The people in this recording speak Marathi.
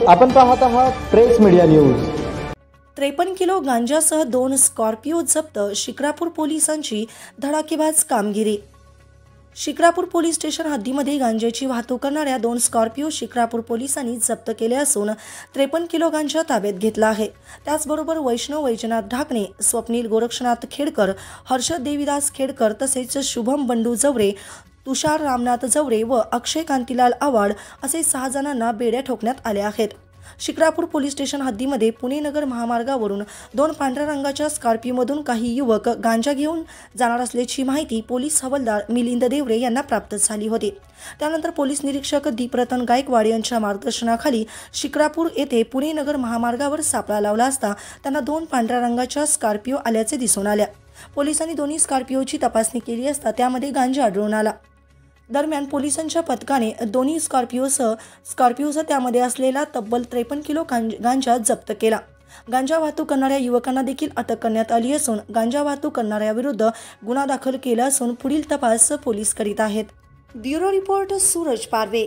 आपण पाहत आहात प्रेस मीडिया न्यूज। 53 किलो गांजासह 2 स्कॉर्पिओ जप्त। शिक्रापूर पोलिसांची धडाकेबाज कामगिरी। शिक्रापूर पोलीस स्टेशन हद्दीमध्ये गांजाची वाहतूक करणाऱ्या 2 स्कॉर्पिओ शिक्रापूर पोलिसांनी जप्त केले असून 53 किलो गांजा ताब्यात घेतला आहे। त्याचबरोबर वैष्णव वैजनाथ ढाकणे, स्वप्नील गोरक्षनाथ खेडकर, हर्षद देवीदास खेडकर तसेच शुभम बंडू जवरे, तुषार रामनाथ जवरे व अक्षय कांतीलाल आवाड असे 6 जणांना बेड्या ठोकण्यात आल्या आहेत। शिक्रापूर पोलीस स्टेशन हद्दीमध्ये पुणे नगर महामार्गावरून 2 पांढऱ्या रंगाच्या स्कॉर्पिओमधून काही युवक गांजा घेऊन जाणार असल्याची माहिती पोलीस हवालदार मिलिंद देवरे यांना प्राप्त झाली होती। त्यानंतर पोलीस निरीक्षक दीपरतन गायकवाड यांच्या मार्गदर्शनाखाली शिक्रापूर येथे पुणे नगर महामार्गावर सापळा लावला असता त्यांना 2 पांढऱ्या रंगाच्या स्कॉर्पिओ आल्याचे दिसून आले। पोलिसांनी दोन्ही स्कॉर्पिओची तपासणी केली असता त्यामध्ये गांजा आढळून आला। दरम्यान पोलिसांच्या पथकाने दोन्ही स्कॉर्पिओसह त्यामध्ये असलेला तब्बल 53 किलो गांजा जप्त केला। गांजा वाहतूक करणाऱ्या युवकांना देखील अटक करण्यात आली असून गांजा वाहतूक करणाऱ्याविरुद्ध गुन्हा दाखल केला असून पुढील तपास पोलीस करीत आहेत। ब्युरो रिपोर्ट सूरज पारवे।